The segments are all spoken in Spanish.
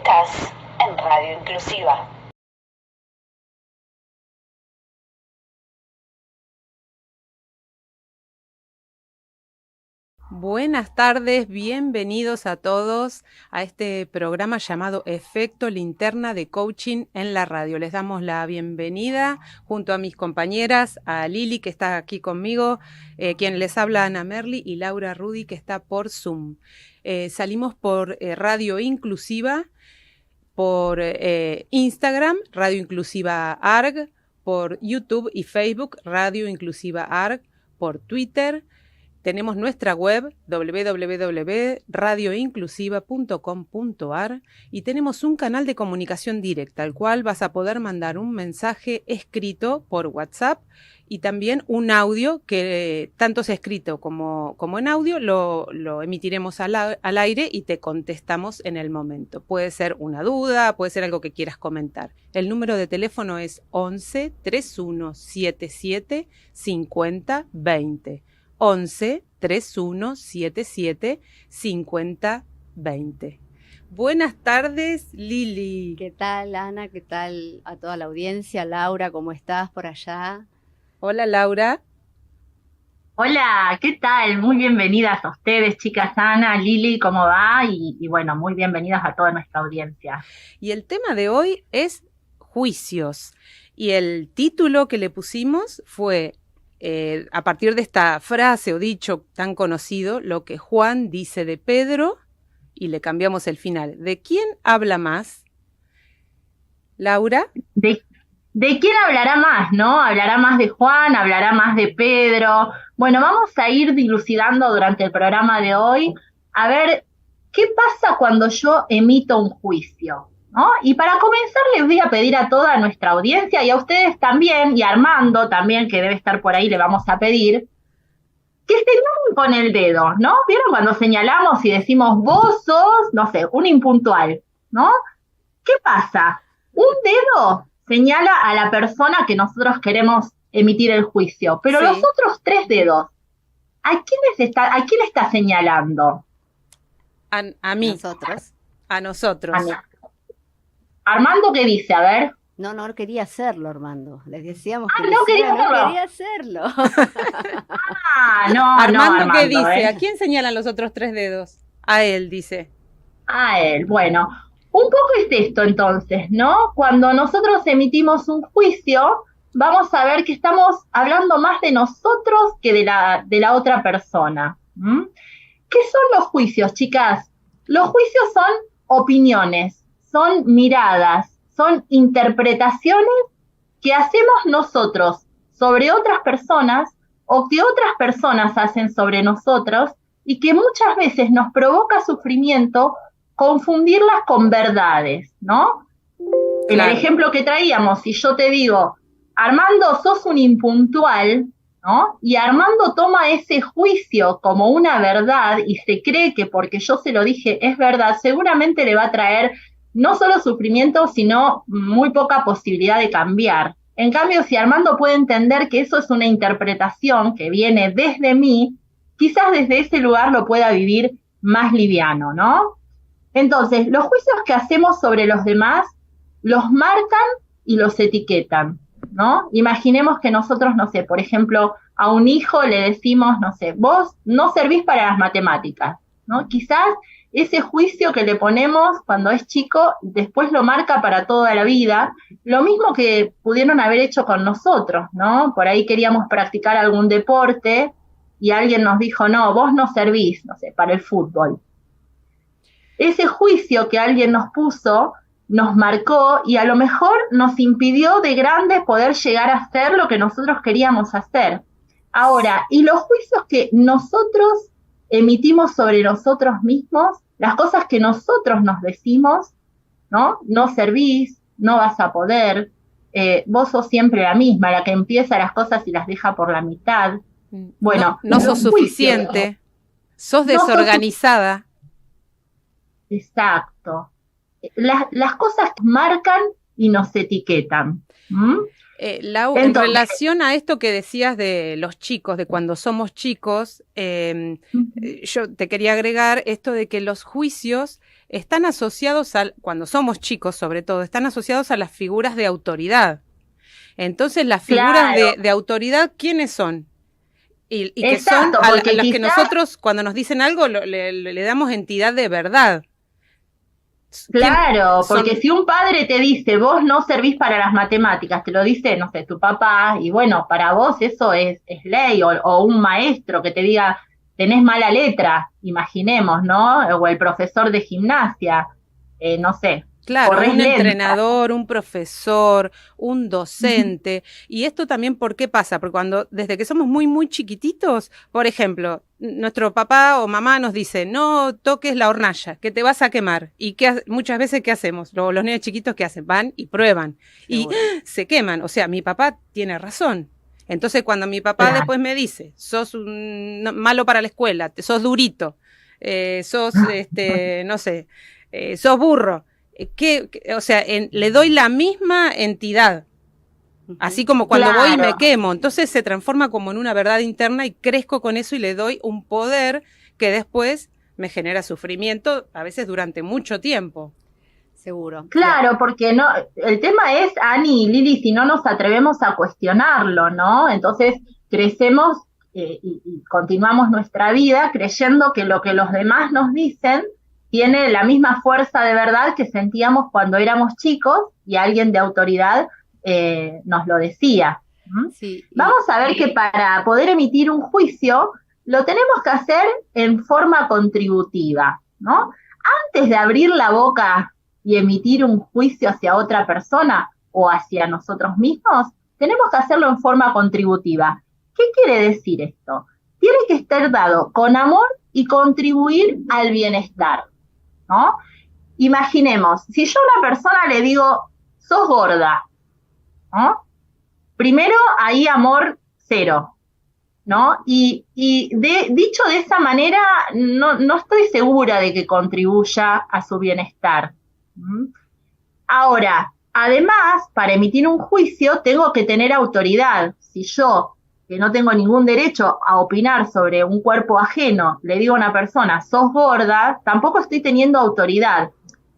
Estás en Radio Inclusiva. Buenas tardes, bienvenidos a todos a este programa llamado Efecto Linterna de Coaching en la Radio. Les damos la bienvenida junto a mis compañeras, a Lili, que está aquí conmigo, quien les habla, Ana Merli, y Laura Rudy, que está por Zoom. Salimos por Radio Inclusiva, por Instagram, Radio Inclusiva ARG, por YouTube y Facebook, Radio Inclusiva ARG, por Twitter. Tenemos nuestra web www.radioinclusiva.com.ar y tenemos un canal de comunicación directa al cual vas a poder mandar un mensaje escrito por WhatsApp y también un audio que tanto sea escrito como en audio lo emitiremos al aire y te contestamos en el momento. Puede ser una duda, puede ser algo que quieras comentar. El número de teléfono es 11 3177 50 20. 11 3177 50 20. Buenas tardes, Lili. ¿Qué tal, Ana? ¿Qué tal a toda la audiencia? Laura, ¿cómo estás por allá? Hola, Laura. Hola, ¿qué tal? Muy bienvenidas a ustedes, chicas. Ana, Lili, ¿cómo va? Y bueno, muy bienvenidas a toda nuestra audiencia. Y el tema de hoy es juicios. Y el título que le pusimos fue a partir de esta frase o dicho tan conocido, lo que Juan dice de Pedro, y le cambiamos el final. ¿De quién habla más? Laura. ¿De quién hablará más, no? ¿Hablará más de Juan? ¿Hablará más de Pedro? Bueno, vamos a ir dilucidando durante el programa de hoy a ver qué pasa cuando yo emito un juicio, ¿no? Y para comenzar les voy a pedir a toda nuestra audiencia y a ustedes también, y a Armando también, que debe estar por ahí, le vamos a pedir que señalen con el dedo, ¿no? ¿Vieron cuando señalamos y decimos vos sos, no sé, un impuntual, ¿no? ¿Qué pasa? Un dedo señala a la persona que nosotros queremos emitir el juicio, pero sí, los otros tres dedos, ¿a quién está señalando? A mí. A nosotros. A mí. Armando, ¿qué dice? A ver. No quería hacerlo, Armando. Les decíamos que no quería hacerlo. Armando, ¿qué dice? ¿A quién señalan los otros tres dedos? A él, dice. A él, bueno. Un poco es esto entonces, ¿no? Cuando nosotros emitimos un juicio, vamos a ver que estamos hablando más de nosotros que de la otra persona. ¿Qué son los juicios, chicas? Los juicios son opiniones, son miradas, son interpretaciones que hacemos nosotros sobre otras personas o que otras personas hacen sobre nosotros y que muchas veces nos provoca sufrimiento confundirlas con verdades, ¿no? Claro. En el ejemplo que traíamos, si yo te digo, Armando, sos un impuntual, ¿no? Y Armando toma ese juicio como una verdad y se cree que porque yo se lo dije es verdad, seguramente le va a traer no solo sufrimiento, sino muy poca posibilidad de cambiar. En cambio, si Armando puede entender que eso es una interpretación que viene desde mí, quizás desde ese lugar lo pueda vivir más liviano, ¿no? Entonces, los juicios que hacemos sobre los demás los marcan y los etiquetan, ¿no? Imaginemos que nosotros, no sé, por ejemplo, a un hijo le decimos, no sé, vos no servís para las matemáticas, ¿no? Quizás ese juicio que le ponemos cuando es chico, después lo marca para toda la vida, lo mismo que pudieron haber hecho con nosotros, ¿no? Por ahí queríamos practicar algún deporte y alguien nos dijo, no, vos no servís, no sé, para el fútbol. Ese juicio que alguien nos puso nos marcó y a lo mejor nos impidió de grandes poder llegar a hacer lo que nosotros queríamos hacer. Ahora, y los juicios que nosotros emitimos sobre nosotros mismos, las cosas que nosotros nos decimos, ¿no? No servís, no vas a poder, vos sos siempre la misma, la que empieza las cosas y las deja por la mitad. Bueno, no sos suficiente, sos desorganizada. Exacto. Las cosas marcan y nos etiquetan. Lau, en relación a esto que decías de los chicos, de cuando somos chicos, yo te quería agregar esto de que los juicios están asociados cuando somos chicos sobre todo, están asociados a las figuras de autoridad. Entonces, las figuras de autoridad, ¿quiénes son? Y que son a las que nosotros, cuando nos dicen algo, le damos entidad de verdad. Claro, porque si un padre te dice, vos no servís para las matemáticas, te lo dice, no sé, tu papá, y bueno, para vos eso es ley, o un maestro que te diga, tenés mala letra, imaginemos, ¿no? O el profesor de gimnasia, no sé. Claro, un entrenador, un profesor, un docente. Y esto también, ¿por qué pasa? Porque desde que somos muy, muy chiquititos, por ejemplo, nuestro papá o mamá nos dice, no toques la hornalla, que te vas a quemar. Y muchas veces, ¿qué hacemos? Los niños chiquitos, ¿qué hacen? Van y prueban. Seguro. Y se queman. O sea, mi papá tiene razón. Entonces, cuando mi papá después me dice, sos malo para la escuela, sos durito, sos, no sé, sos burro. O sea, le doy la misma entidad, así como cuando voy y me quemo, entonces se transforma como en una verdad interna y crezco con eso y le doy un poder que después me genera sufrimiento, a veces durante mucho tiempo. Seguro. Claro, porque no, el tema es, Ani y Lili, si no nos atrevemos a cuestionarlo, ¿no? Entonces crecemos y continuamos nuestra vida creyendo que lo que los demás nos dicen tiene la misma fuerza de verdad que sentíamos cuando éramos chicos y alguien de autoridad nos lo decía. Sí, vamos a ver que para poder emitir un juicio lo tenemos que hacer en forma contributiva, ¿no? Antes de abrir la boca y emitir un juicio hacia otra persona o hacia nosotros mismos, tenemos que hacerlo en forma contributiva. ¿Qué quiere decir esto? Tiene que estar dado con amor y contribuir al bienestar, ¿no? Imaginemos, si yo a una persona le digo, sos gorda, ¿no? Primero, ahí amor cero, ¿no? Y dicho de esa manera, no estoy segura de que contribuya a su bienestar. Ahora, además, para emitir un juicio, tengo que tener autoridad. Si yo, que no tengo ningún derecho a opinar sobre un cuerpo ajeno, le digo a una persona, sos gorda, tampoco estoy teniendo autoridad.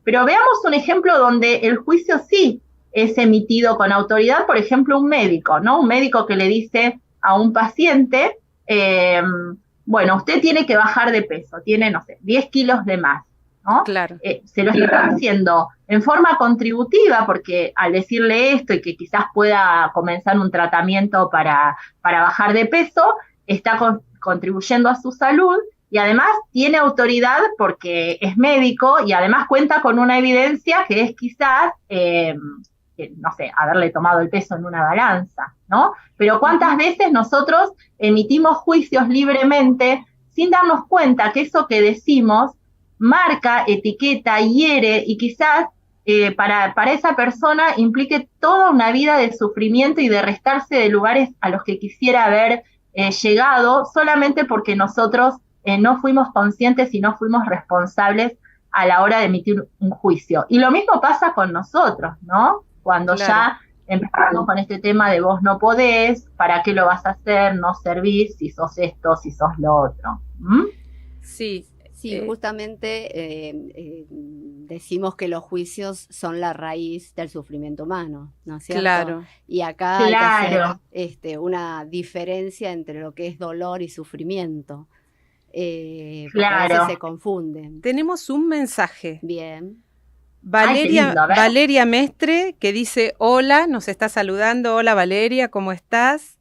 Pero veamos un ejemplo donde el juicio sí es emitido con autoridad, por ejemplo, un médico, ¿no? Un médico que le dice a un paciente, bueno, usted tiene que bajar de peso, tiene, no sé, 10 kilos de más, ¿no? Claro. Se lo está haciendo en forma contributiva, porque al decirle esto y que quizás pueda comenzar un tratamiento para bajar de peso, está contribuyendo a su salud y además tiene autoridad porque es médico y además cuenta con una evidencia que es quizás, no sé, haberle tomado el peso en una balanza, ¿no? Pero ¿cuántas veces nosotros emitimos juicios libremente sin darnos cuenta que eso que decimos marca, etiqueta, hiere y quizás para esa persona implique toda una vida de sufrimiento y de restarse de lugares a los que quisiera haber llegado solamente porque nosotros no fuimos conscientes y no fuimos responsables a la hora de emitir un juicio. Y lo mismo pasa con nosotros, ¿no? Cuando ya empezamos con este tema de vos no podés, ¿para qué lo vas a hacer? No servís, si sos esto, si sos lo otro. Sí. Sí, justamente decimos que los juicios son la raíz del sufrimiento humano, ¿no es cierto? Claro. Y acá hay que hacer una diferencia entre lo que es dolor y sufrimiento. A veces se confunden. Tenemos un mensaje. Bien. Valeria Mestre, que dice hola, nos está saludando. Hola Valeria, ¿cómo estás?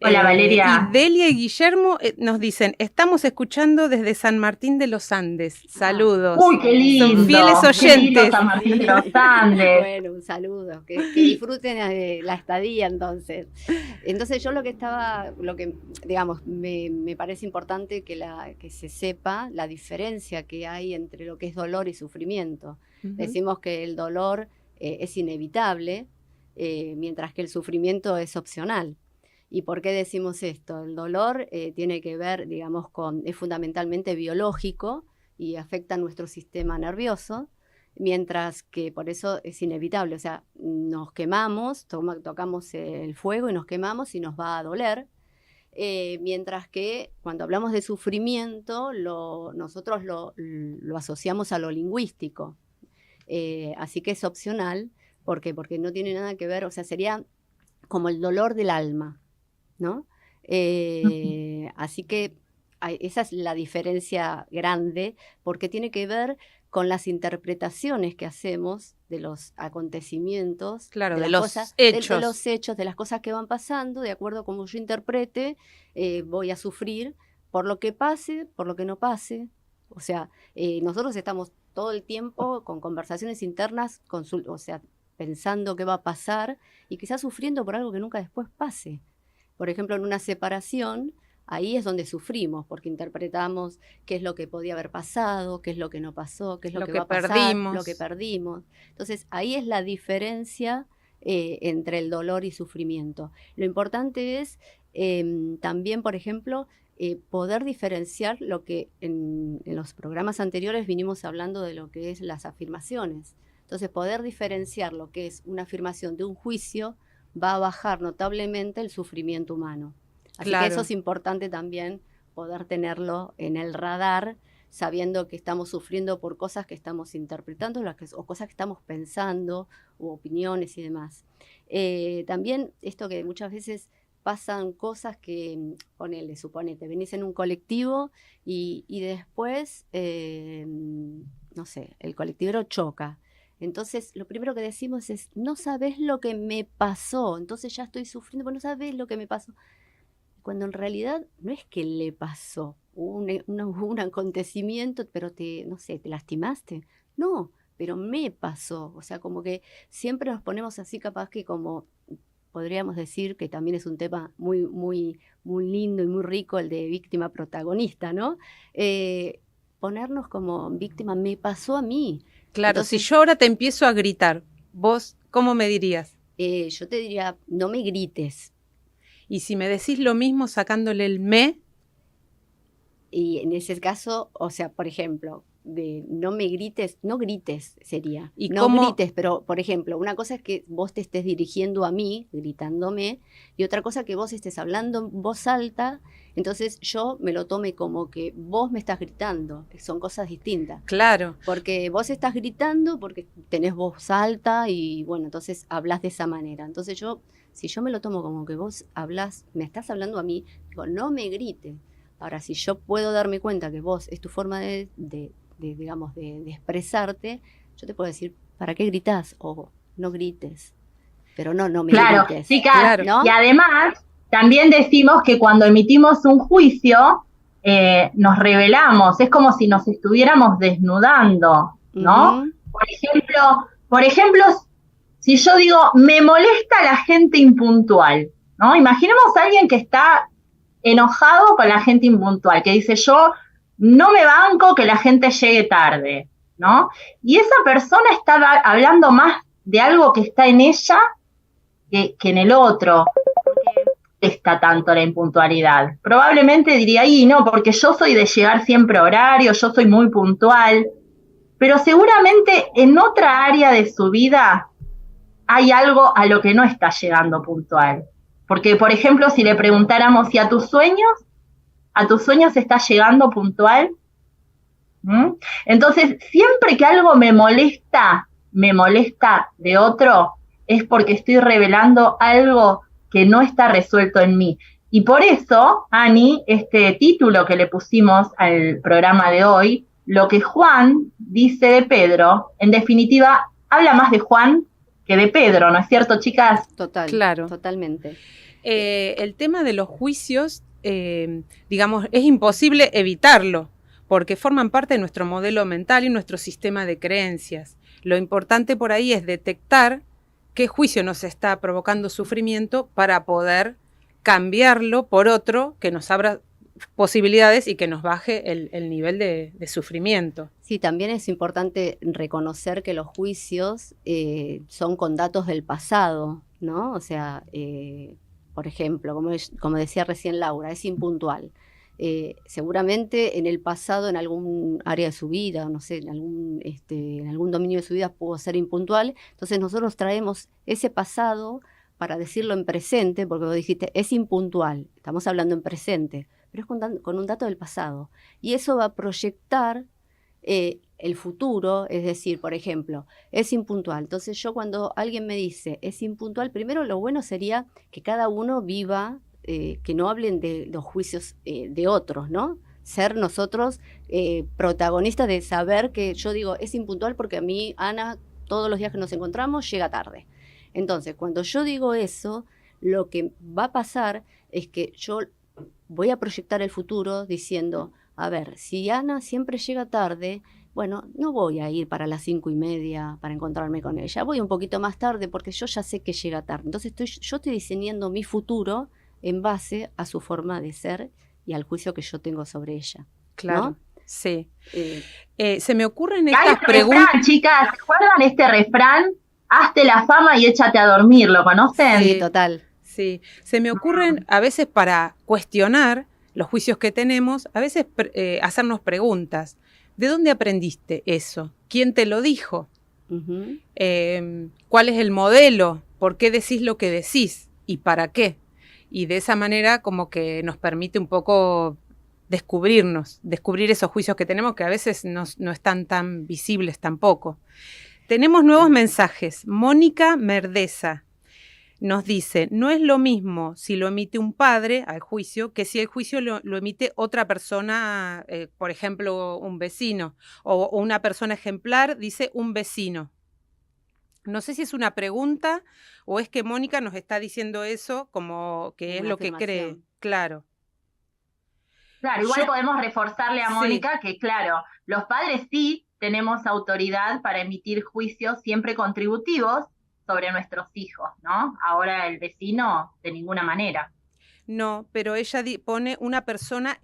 Hola Valeria. Y Delia y Guillermo nos dicen, estamos escuchando desde San Martín de los Andes. Saludos. Uy, qué lindo. Son fieles oyentes. Qué lindo San Martín de los Andes. Bueno, un saludo. Que disfruten la estadía entonces. Entonces yo lo que digamos, me parece importante que se sepa la diferencia que hay entre lo que es dolor y sufrimiento. Decimos que el dolor es inevitable, mientras que el sufrimiento es opcional. ¿Y por qué decimos esto? El dolor tiene que ver, digamos, es fundamentalmente biológico y afecta a nuestro sistema nervioso, mientras que por eso es inevitable. O sea, nos quemamos, tocamos el fuego y nos quemamos y nos va a doler. Mientras que cuando hablamos de sufrimiento, nosotros lo asociamos a lo lingüístico. Así que es opcional. ¿Por qué? Porque no tiene nada que ver, o sea, sería como el dolor del alma, ¿no? Así que esa es la diferencia grande, porque tiene que ver con las interpretaciones que hacemos de los acontecimientos, Claro, de de las los cosas, hechos. de los hechos, de las cosas que van pasando, de acuerdo a cómo yo interprete, voy a sufrir por lo que pase, por lo que no pase. O sea, nosotros estamos todo el tiempo con conversaciones internas, o sea, pensando qué va a pasar y quizás sufriendo por algo que nunca después pase. Por ejemplo, en una separación, ahí es donde sufrimos, porque interpretamos qué es lo que podía haber pasado, qué es lo que no pasó, qué es lo que va a pasar, perdimos. lo que perdimos. Entonces, ahí es la diferencia entre el dolor y sufrimiento. Lo importante es también, por ejemplo, poder diferenciar lo que en los programas anteriores vinimos hablando de lo que es las afirmaciones. Entonces, poder diferenciar lo que es una afirmación de un juicio va a bajar notablemente el sufrimiento humano. Así que eso es importante también, poder tenerlo en el radar, sabiendo que estamos sufriendo por cosas que estamos interpretando o cosas que estamos pensando, u opiniones y demás. También esto que muchas veces pasan cosas que, suponete, venís en un colectivo y después, no sé, el colectivero choca. Entonces, lo primero que decimos es, no sabés lo que me pasó, entonces ya estoy sufriendo, pero no sabés lo que me pasó. Cuando en realidad no es que le pasó, hubo un acontecimiento, pero no sé, te lastimaste. No, pero me pasó. O sea, como que siempre nos ponemos así, capaz que como podríamos decir que también es un tema muy, muy, muy lindo y muy rico el de víctima protagonista, ¿no? Ponernos como víctima, me pasó a mí. Claro, Entonces, si yo ahora te empiezo a gritar, ¿vos cómo me dirías? Yo te diría, no me grites. Y si me decís lo mismo sacándole el me. Y en ese caso, o sea, por ejemplo, de no me grites, no grites sería. ¿Y no cómo? Grites, pero por ejemplo, una cosa es que vos te estés dirigiendo a mí, gritándome, y otra cosa que vos estés hablando en voz alta, entonces yo me lo tome como que vos me estás gritando. Son cosas distintas. Claro. Porque vos estás gritando porque tenés voz alta y bueno, entonces hablas de esa manera. Entonces si yo me lo tomo como que vos hablas, me estás hablando a mí, digo, no me grites. Ahora, si yo puedo darme cuenta que vos es tu forma de expresarte, yo te puedo decir, ¿para qué gritás? O no grites. Pero no me grites. Chicas, claro. ¿No? Y además, también decimos que cuando emitimos un juicio, nos revelamos, es como si nos estuviéramos desnudando, ¿no? Uh-huh. Por ejemplo, si yo digo, me molesta la gente impuntual, ¿no? Imaginemos a alguien que está enojado con la gente impuntual, que dice, yo no me banco que la gente llegue tarde, ¿no? Y esa persona está hablando más de algo que está en ella que en el otro. ¿Por qué molesta tanto la impuntualidad? Probablemente diría, no, porque yo soy de llegar siempre a horario, yo soy muy puntual, pero seguramente en otra área de su vida hay algo a lo que no está llegando puntual. Porque, por ejemplo, si le preguntáramos si a tus sueños estás llegando puntual. Entonces, siempre que algo me molesta de otro, es porque estoy revelando algo que no está resuelto en mí. Y por eso, Ani, este título que le pusimos al programa de hoy, lo que Juan dice de Pedro, en definitiva, habla más de Juan que de Pedro, ¿no es cierto, chicas? Claro. Totalmente. El tema de los juicios, digamos, es imposible evitarlo, porque forman parte de nuestro modelo mental y nuestro sistema de creencias. Lo importante por ahí es detectar qué juicio nos está provocando sufrimiento para poder cambiarlo por otro que nos abra posibilidades y que nos baje el nivel de sufrimiento. Sí, también es importante reconocer que los juicios son con datos del pasado, ¿no? O sea, por ejemplo, como decía recién Laura, es impuntual. Seguramente en el pasado, en algún área de su vida, no sé, en algún dominio de su vida pudo ser impuntual. Entonces nosotros traemos ese pasado para decirlo en presente, porque vos dijiste, es impuntual, estamos hablando en presente, pero es con un dato del pasado. Y eso va a proyectar el futuro, es decir, por ejemplo, es impuntual. Entonces yo cuando alguien me dice es impuntual, primero lo bueno sería que cada uno viva, que no hablen de los juicios de otros, ¿no? Ser nosotros protagonistas de saber que yo digo es impuntual porque a mí, Ana, todos los días que nos encontramos llega tarde. Entonces, cuando yo digo eso, lo que va a pasar es que yo voy a proyectar el futuro diciendo, a ver, si Ana siempre llega tarde, bueno, no voy a ir para las 5:30 para encontrarme con ella, voy un poquito más tarde porque yo ya sé que llega tarde. Entonces yo estoy diseñando mi futuro en base a su forma de ser y al juicio que yo tengo sobre ella. Claro, ¿no? sí. Se me ocurren estas Hay preguntas. refrán, chicas, ¿recuerdan este refrán? Hazte la fama y échate a dormir, ¿lo conocen? Sí, total. Sí, se me ocurren a veces para cuestionar los juicios que tenemos, a veces hacernos preguntas. ¿De dónde aprendiste eso? ¿Quién te lo dijo? Uh-huh. ¿Cuál es el modelo? ¿Por qué decís lo que decís? ¿Y para qué? Y de esa manera como que nos permite un poco descubrir esos juicios que tenemos que a veces no están tan visibles tampoco. Tenemos nuevos mensajes. Mónica Merdeza nos dice, no es lo mismo si lo emite un padre al juicio que si el juicio lo emite otra persona, por ejemplo, un vecino, o una persona ejemplar, dice un vecino. No sé si es una pregunta o es que Mónica nos está diciendo eso como que es lo que cree. Claro. Claro, igual podemos reforzarle a Mónica que, claro, los padres sí tenemos autoridad para emitir juicios siempre contributivos sobre nuestros hijos, ¿no? Ahora el vecino, de ninguna manera. No, pero ella pone una persona,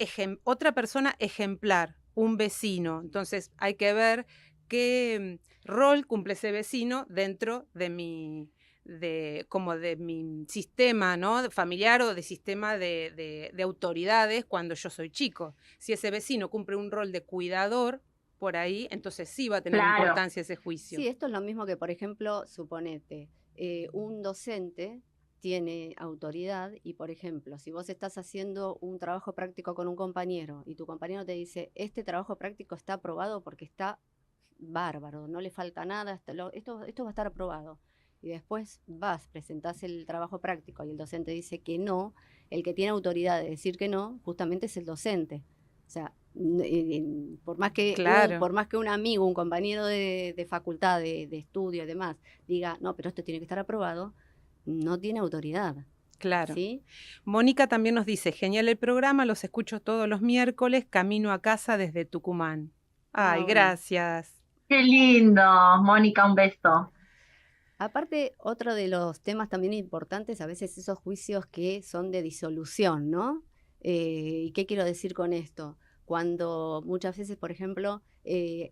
otra persona ejemplar, un vecino. Entonces hay que ver qué rol cumple ese vecino dentro de mi sistema, ¿no? Familiar o de sistema de autoridades cuando yo soy chico. Si ese vecino cumple un rol de cuidador por ahí, entonces sí va a tener importancia ese juicio. Sí, esto es lo mismo que, por ejemplo, suponete, un docente tiene autoridad y, por ejemplo, si vos estás haciendo un trabajo práctico con un compañero y tu compañero te dice, este trabajo práctico está aprobado porque está bárbaro, no le falta nada, esto va a estar aprobado. Y después presentás el trabajo práctico y el docente dice que no, el que tiene autoridad de decir que no, justamente es el docente. O sea, por más que un amigo, un compañero de facultad, de estudio y demás, diga, no, pero esto tiene que estar aprobado, no tiene autoridad. Claro. ¿Sí? Mónica también nos dice, genial el programa, los escucho todos los miércoles, camino a casa desde Tucumán. Ay, gracias. Qué lindo, Mónica, un beso. Aparte, otro de los temas también importantes, a veces esos juicios que son de disolución, ¿no? ¿Y qué quiero decir con esto? Cuando muchas veces, por ejemplo,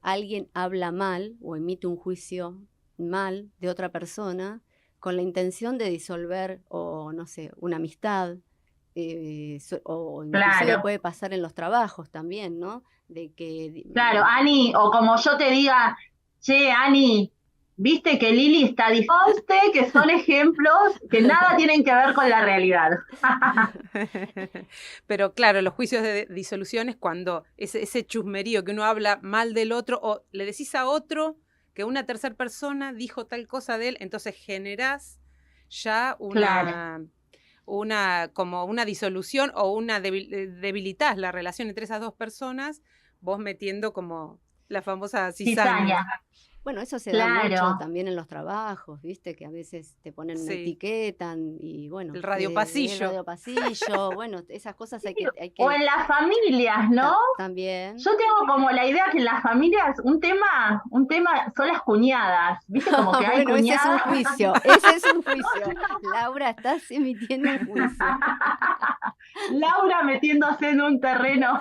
alguien habla mal o emite un juicio mal de otra persona con la intención de disolver, o no sé, una amistad, o inclusive puede pasar en los trabajos también, ¿no? De que... Claro, Ani, o como yo te diga, che, Ani, viste que Lili está dispuesta, que son ejemplos que nada tienen que ver con la realidad. Pero claro, los juicios de disolución es cuando ese chusmerío que uno habla mal del otro o le decís a otro que una tercera persona dijo tal cosa de él, entonces generás ya como una disolución o debilitas la relación entre esas dos personas, vos metiendo como la famosa cizaña. Bueno, eso se da mucho también en los trabajos, ¿viste? Que a veces te ponen una etiquetan y bueno. El radiopasillo. El radiopasillo, bueno, esas cosas hay que... O en las familias, ¿no? También. Yo tengo como la idea que en las familias un tema son las cuñadas, ¿viste? Como que hay cuñadas. Ese es un juicio. Laura, estás emitiendo un juicio. Laura metiéndose en un terreno.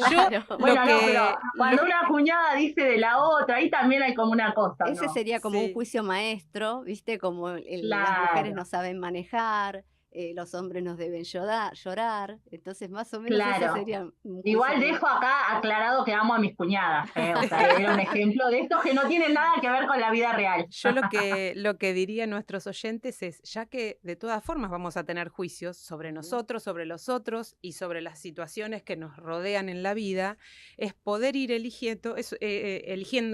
Claro. Pero cuando una cuñada dice de la otra, ahí también hay como una cosa, Ese sería como un juicio maestro, ¿viste? Como las mujeres no saben manejar, los hombres nos deben llorar. Entonces, más o menos Claro. eso sería un juicio Igual que- dejo acá aclarado que amo a mis cuñadas, o sea, era un ejemplo de estos que no tienen nada que ver con la vida real. Yo lo que diría a nuestros oyentes es, ya que de todas formas vamos a tener juicios sobre nosotros, sobre los otros y sobre las situaciones que nos rodean en la vida, es poder ir eligiendo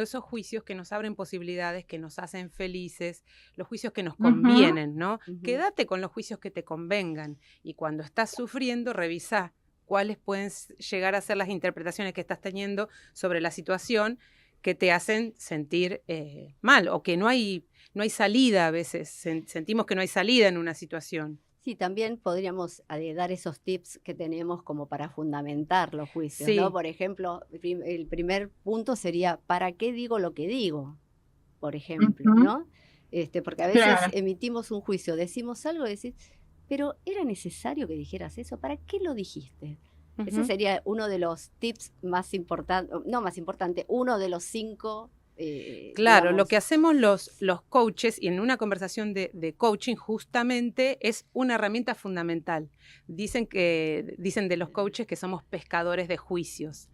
esos juicios que nos abren posibilidades, que nos hacen felices, los juicios que nos convienen, ¿no? Ujú. Quédate con los juicios que te convengan y cuando estás sufriendo, revisá cuáles pueden llegar a ser las interpretaciones que estás teniendo sobre la situación que te hacen sentir mal o que no hay salida a veces. Sentimos que no hay salida en una situación. Sí, también podríamos dar esos tips que tenemos como para fundamentar los juicios, Sí. ¿no? Por ejemplo, el primer punto sería, ¿para qué digo lo que digo? Por ejemplo, Ujú. ¿no? Porque a veces Claro. emitimos un juicio, decimos algo y decís, pero ¿era necesario que dijeras eso? ¿Para qué lo dijiste? Ese Ujú. sería uno de los tips más importantes, no más importante, uno de los 5. Claro, digamos, lo que hacemos los coaches y en una conversación de coaching justamente es una herramienta fundamental. Dicen de los coaches que somos pescadores de juicios,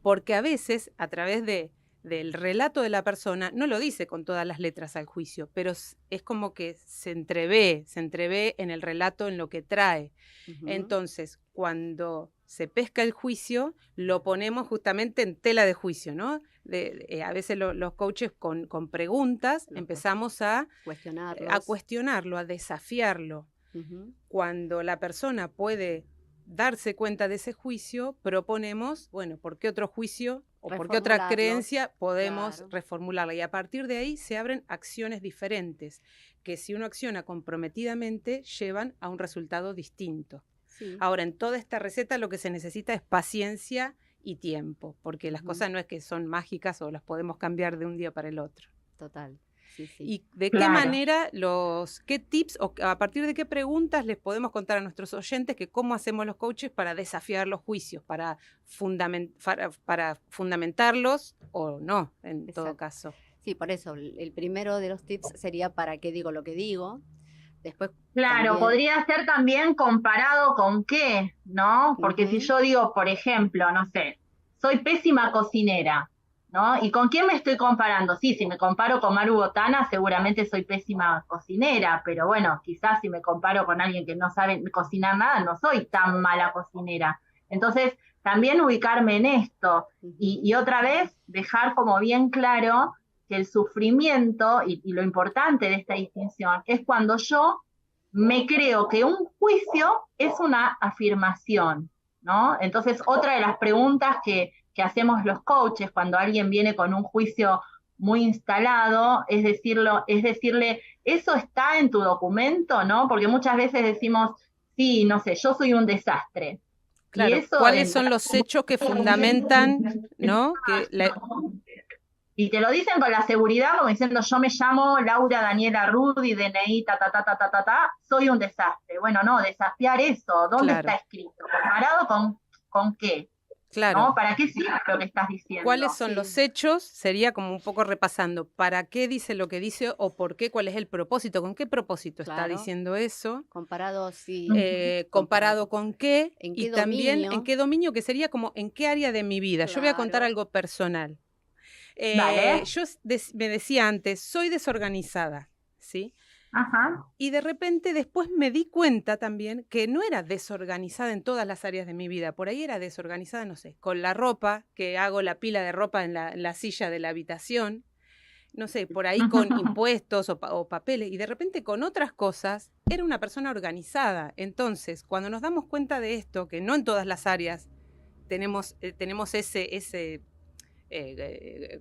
porque a veces a través del relato de la persona, no lo dice con todas las letras al juicio, pero es como que se entrevé en el relato, en lo que trae. ujú, Entonces, cuando se pesca el juicio, lo ponemos justamente en tela de juicio, ¿no? A veces los coaches con preguntas Los empezamos a cuestionarlos. cuestionarlo, a desafiarlo. Ujú. Cuando la persona puede darse cuenta de ese juicio, proponemos, bueno, ¿por qué otro juicio o por qué otra Reformularlos, creencia podemos claro. reformularla? Y a partir de ahí se abren acciones diferentes, que si uno acciona comprometidamente, llevan a un resultado distinto. Sí. Ahora, en toda esta receta lo que se necesita es paciencia y tiempo, porque las Ujú. cosas no es que son mágicas o las podemos cambiar de un día para el otro. Total. Sí, sí. ¿Y de qué Claro. manera, qué tips o a partir de qué preguntas les podemos contar a nuestros oyentes que cómo hacemos los coaches para desafiar los juicios, para fundamentarlos o no, en todo Exacto. caso? Sí, por eso, el primero de los tips sería para qué digo lo que digo. Después, Claro, también, podría ser también comparado con qué, ¿no? Porque si Ujú. yo digo, por ejemplo, no sé, soy pésima cocinera, ¿no? ¿Y con quién me estoy comparando? Sí, si me comparo con Maru Botana, seguramente soy pésima cocinera, pero bueno, quizás si me comparo con alguien que no sabe cocinar nada, no soy tan mala cocinera. Entonces, también ubicarme en esto Ujú. y otra vez dejar como bien claro que el sufrimiento y lo importante de esta distinción es cuando yo me creo que un juicio es una afirmación, ¿no? Entonces, otra de las preguntas que hacemos los coaches cuando alguien viene con un juicio muy instalado es decirle, ¿eso está en tu documento, no? Porque muchas veces decimos, sí, no sé, yo soy un desastre. Claro, Y eso ¿cuáles son los hechos que fundamentan, ¿no? Y te lo dicen con la seguridad, como diciendo, yo me llamo Laura Daniela Rudy, DNI, soy un desastre. Bueno, no, desafiar eso, ¿dónde Claro. está escrito? ¿Comparado con qué? Claro. ¿No? ¿Para qué sirve lo que estás diciendo? ¿Cuáles son Sí. los hechos? Sería como un poco repasando, ¿para qué dice lo que dice o por qué? ¿Cuál es el propósito? ¿Con qué propósito está Claro. diciendo eso? Comparado, sí. Comparado con qué ¿En y qué también dominio? en qué dominio, que sería como en qué área de mi vida. Yo voy a contar Claro. algo personal. Dale. Yo me decía antes, soy desorganizada, ¿sí? Ajá. Y de repente después me di cuenta también que no era desorganizada en todas las áreas de mi vida. Por ahí era desorganizada, no sé, con la ropa, que hago la pila de ropa en la silla de la habitación. No sé, por ahí con impuestos o papeles. Y de repente con otras cosas era una persona organizada. Entonces, cuando nos damos cuenta de esto, que no en todas las áreas tenemos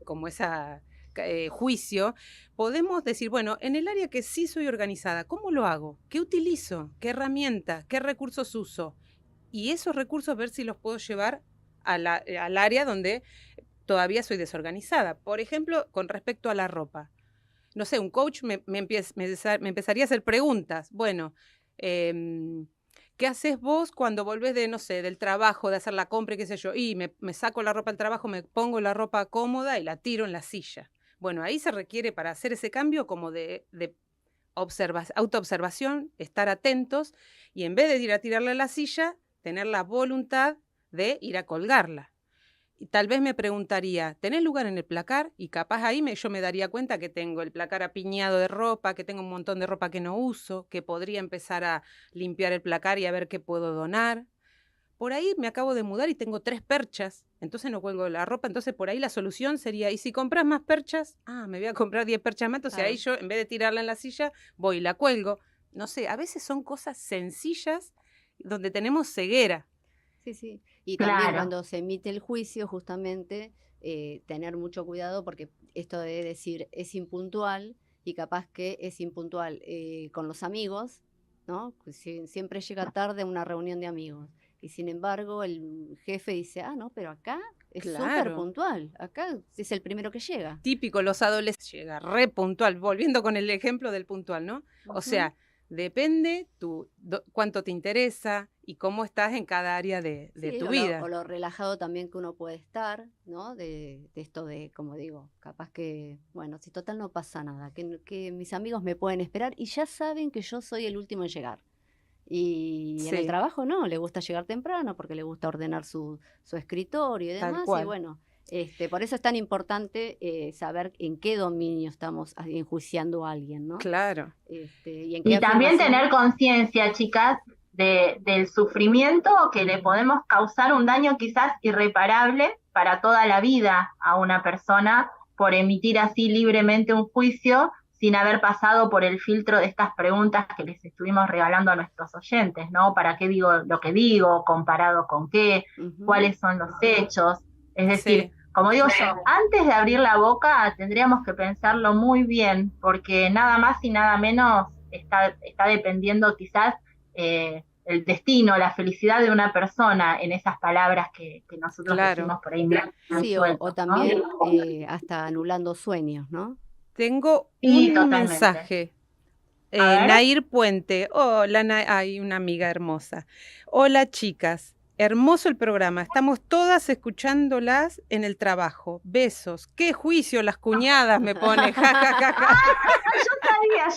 como esa juicio, podemos decir, bueno, en el área que sí soy organizada, ¿cómo lo hago? ¿Qué utilizo? ¿Qué herramientas? ¿Qué recursos uso? Y esos recursos ver si los puedo llevar al área donde todavía soy desorganizada. Por ejemplo, con respecto a la ropa. No sé, un coach me empezaría a hacer preguntas. Bueno, ¿qué haces vos cuando volvés de, no sé, del trabajo, de hacer la compra y qué sé yo? Y me saco la ropa del trabajo, me pongo la ropa cómoda y la tiro en la silla. Bueno, ahí se requiere para hacer ese cambio como de autoobservación, estar atentos y en vez de ir a tirarle a la silla, tener la voluntad de ir a colgarla. Y tal vez me preguntaría, ¿tenés lugar en el placar? Y capaz ahí yo me daría cuenta que tengo el placar apiñado de ropa, que tengo un montón de ropa que no uso, que podría empezar a limpiar el placar y a ver qué puedo donar. Por ahí me acabo de mudar y tengo 3 perchas, entonces no cuelgo la ropa, entonces por ahí la solución sería, ¿y si compras más perchas? Me voy a comprar 10 perchas más, entonces ahí yo en vez de tirarla en la silla, voy y la cuelgo. No sé, a veces son cosas sencillas donde tenemos ceguera. Sí, sí. Y Claro. también cuando se emite el juicio, justamente, tener mucho cuidado porque esto de decir es impuntual y capaz que es impuntual con los amigos, ¿no? Pues siempre llega tarde a una reunión de amigos. Y sin embargo, el jefe dice, no, pero acá es súper Claro. puntual. Acá es el primero que llega. Típico, los adolescentes llega re puntual, volviendo con el ejemplo del puntual, ¿no? O sea, depende cuánto te interesa y cómo estás en cada área de Sí, tu o vida. lo relajado también que uno puede estar, ¿no? De esto de, como digo, capaz que, bueno, si total no pasa nada, que mis amigos me pueden esperar y ya saben que yo soy el último en llegar. Y en el Sí. trabajo no, le gusta llegar temprano porque le gusta ordenar su escritorio y Tal demás. cual. Y bueno, por eso es tan importante saber en qué dominio estamos enjuiciando a alguien, ¿no? Claro. Y en qué Y también afirmación. tener conciencia, chicas, del sufrimiento que le podemos causar un daño quizás irreparable para toda la vida a una persona por emitir así libremente un juicio sin haber pasado por el filtro de estas preguntas que les estuvimos regalando a nuestros oyentes, ¿no? ¿Para qué digo lo que digo? ¿Comparado con qué? Ujú. ¿Cuáles son los hechos? Es decir, Sí. como digo yo, antes de abrir la boca tendríamos que pensarlo muy bien, porque nada más y nada menos está dependiendo quizás el destino, la felicidad de una persona en esas palabras que nosotros Claro. decimos por ahí. Muy Sí, sueltos, o ¿no? también hasta anulando sueños, ¿no? Tengo Sí, un totalmente. mensaje. A ver. Nair Puente. Hola, hay una amiga hermosa. Hola, chicas. Hermoso el programa. Estamos todas escuchándolas en el trabajo. Besos. ¡Qué juicio las cuñadas! Me pone. Ja, ja, ja, ja.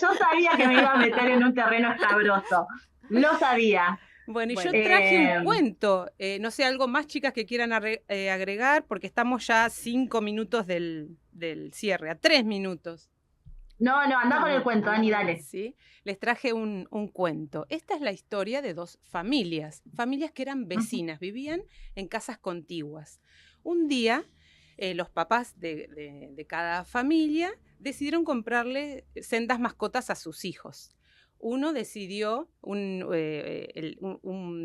Yo sabía que me iba a meter en un terreno escabroso. Lo sabía. Bueno, y yo Bueno. traje un cuento. No sé, algo más, chicas, que quieran agregar, porque estamos ya a 5 minutos del cierre, a 3 minutos. No, anda con el cuento, Ani, dale. ¿Sí? Les traje un cuento. Esta es la historia de 2 familias que eran vecinas, vivían en casas contiguas. Un día, los papás de cada familia decidieron comprarle sendas mascotas a sus hijos. Un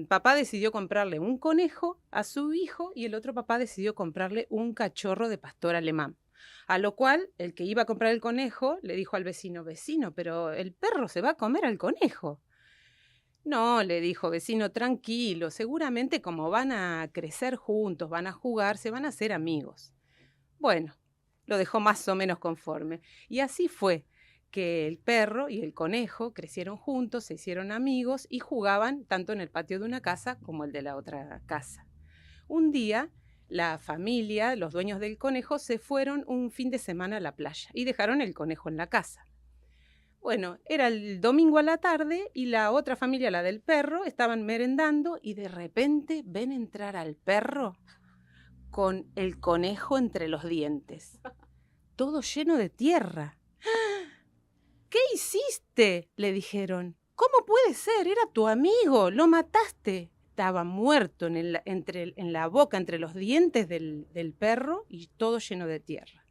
papá decidió comprarle un conejo a su hijo y el otro papá decidió comprarle un cachorro de pastor alemán. A lo cual, el que iba a comprar el conejo le dijo al vecino, pero el perro se va a comer al conejo. No, le dijo, vecino, tranquilo, seguramente como van a crecer juntos, van a jugar, se van a hacer amigos. Bueno, lo dejó más o menos conforme. Y así fue que el perro y el conejo crecieron juntos, se hicieron amigos y jugaban tanto en el patio de una casa como el de la otra casa. Un día, la familia, los dueños del conejo, se fueron un fin de semana a la playa y dejaron el conejo en la casa. Bueno, era el domingo a la tarde y la otra familia, la del perro, estaban merendando y de repente ven entrar al perro con el conejo entre los dientes, todo lleno de tierra. ¿Qué hiciste?, le dijeron. ¿Cómo puede ser? Era tu amigo, lo mataste. Estaba muerto en la boca, entre los dientes del perro y todo lleno de tierra.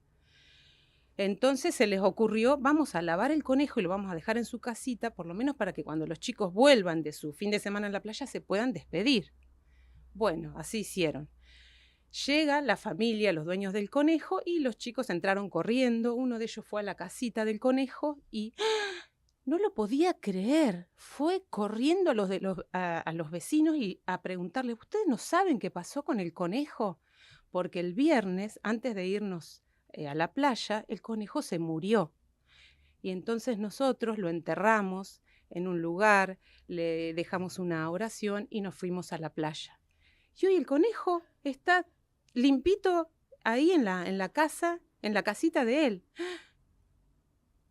Entonces se les ocurrió, vamos a lavar el conejo y lo vamos a dejar en su casita, por lo menos para que cuando los chicos vuelvan de su fin de semana en la playa se puedan despedir. Bueno, así hicieron. Llega la familia, los dueños del conejo, y los chicos entraron corriendo. Uno de ellos fue a la casita del conejo y no lo podía creer. Fue corriendo a los vecinos y a preguntarle, ¿ustedes no saben qué pasó con el conejo? Porque el viernes, antes de irnos a la playa, el conejo se murió. Y entonces nosotros lo enterramos en un lugar, le dejamos una oración y nos fuimos a la playa. Y hoy el conejo está limpito ahí en la casa, en la casita de él.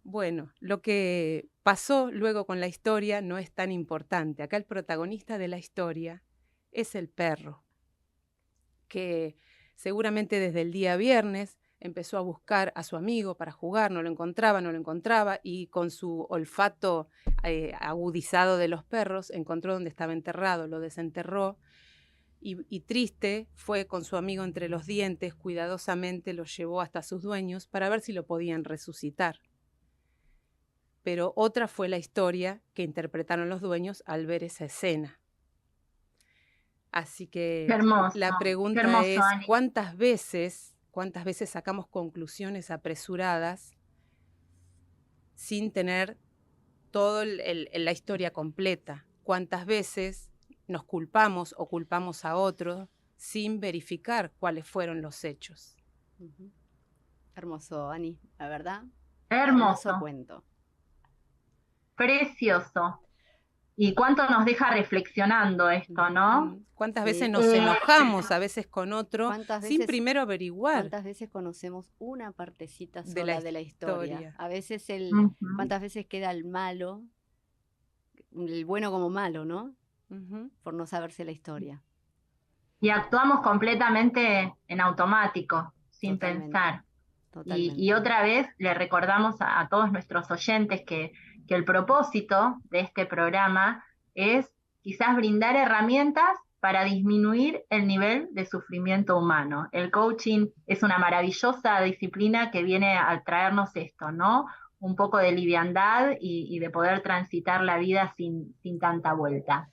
Bueno, lo que pasó luego con la historia no es tan importante. Acá el protagonista de la historia es el perro, que seguramente desde el día viernes empezó a buscar a su amigo para jugar, no lo encontraba, y con su olfato agudizado de los perros encontró donde estaba enterrado, lo desenterró, y triste fue con su amigo entre los dientes, cuidadosamente lo llevó hasta sus dueños para ver si lo podían resucitar. Pero otra fue la historia que interpretaron los dueños al ver esa escena. Así que hermoso, la pregunta hermoso, es, Ani. ¿cuántas veces sacamos conclusiones apresuradas sin tener toda la historia completa? ¿Cuántas veces nos culpamos o culpamos a otros sin verificar cuáles fueron los hechos? Uh-huh. Hermoso, Ani, la verdad. Hermoso, Cuento. precioso. Y cuánto nos deja reflexionando esto, ¿no? ¿Cuántas Sí. veces nos enojamos a veces con otro ¿Cuántas sin veces- primero averiguar? ¿Cuántas veces conocemos una partecita De sola la de la historia? historia. A veces Ujú. ¿cuántas veces queda el malo, el bueno como malo, ¿no? Ujú. Por no saberse la historia. Y actuamos completamente en automático, sin Totalmente. pensar. Totalmente. Y otra vez le recordamos a todos nuestros oyentes que el propósito de este programa es quizás brindar herramientas para disminuir el nivel de sufrimiento humano. El coaching es una maravillosa disciplina que viene a traernos esto, ¿no? Un poco de liviandad y de poder transitar la vida sin tanta vuelta.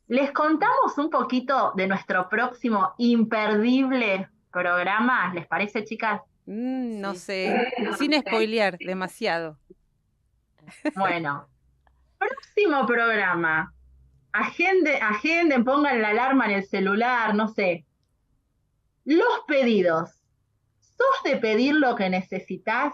Les contamos un poquito de nuestro próximo imperdible programa, ¿les parece, chicas? No Sí. sé, sin spoilear demasiado. Bueno, próximo programa. Agenden, pongan la alarma en el celular, no sé. Los pedidos. ¿Sos de pedir lo que necesitas?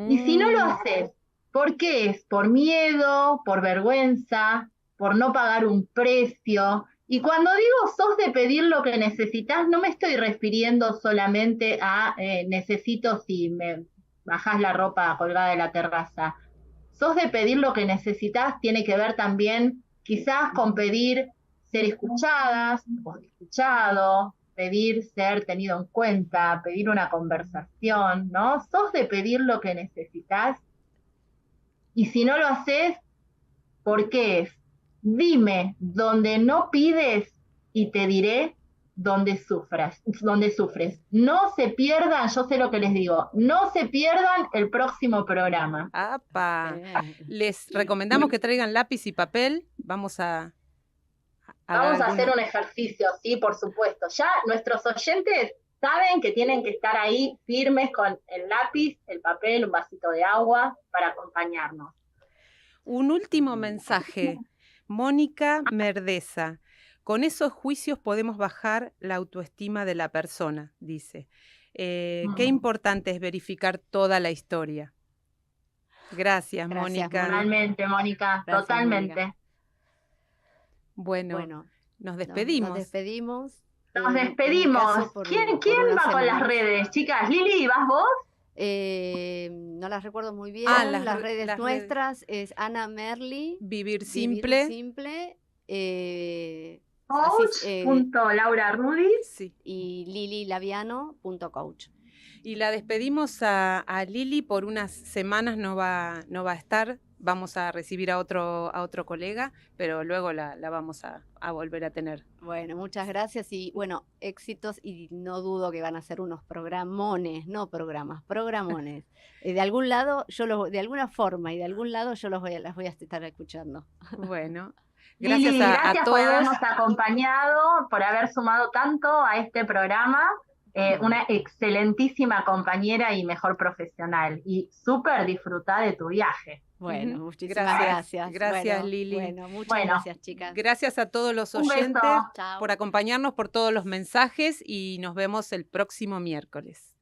Y si no lo haces, ¿por qué es? ¿Por miedo? ¿Por vergüenza? ¿Por no pagar un precio? Y cuando digo sos de pedir lo que necesitas, no me estoy refiriendo solamente a necesito si me bajás la ropa colgada de la terraza. Sos de pedir lo que necesitas tiene que ver también quizás con pedir ser escuchadas o escuchado, pedir ser tenido en cuenta, pedir una conversación, ¿no? Sos de pedir lo que necesitas. Y si no lo haces, ¿por qué es? Dime donde no pides y te diré donde sufres. No se pierdan, yo sé lo que les digo, no se pierdan el próximo programa. ¡Apa! Les recomendamos que traigan lápiz y papel. Vamos a Vamos a hacer un ejercicio, sí, por supuesto. Ya nuestros oyentes saben que tienen que estar ahí firmes con el lápiz, el papel, un vasito de agua para acompañarnos. Un último mensaje. Mónica Merdeza. Con esos juicios podemos bajar la autoestima de la persona, dice. Qué importante es verificar toda la historia. Gracias, Mónica. Totalmente, Mónica, Gracias, totalmente. Mónica. Bueno, nos despedimos. Nos despedimos. Nos En mi despedimos. caso, por ¿Quién una va con semana las más. redes? Chicas, Lili, ¿vas vos? No las recuerdo muy bien. las redes nuestras es Ana Merli. Vivir simple. Coach.Laura Rudi. Sí. Y lililaviano.coach. Y la despedimos a Lili por unas semanas, no va a estar. Vamos a recibir a otro colega, pero luego la vamos a volver a tener. Bueno, muchas gracias y bueno, éxitos y no dudo que van a ser unos programones, no programas, programones. De algún lado, de alguna forma y de algún lado yo las voy a estar escuchando. Bueno, Lili, gracias gracias a por todos. habernos acompañado, por haber sumado tanto a este programa. Una excelentísima compañera y mejor profesional. Y súper disfrutar de tu viaje. Bueno, muchísimas gracias. Gracias, bueno, Lili. Bueno, muchas gracias, chicas. Gracias a todos los Un oyentes beso. Chao. por acompañarnos, por todos los mensajes y nos vemos el próximo miércoles.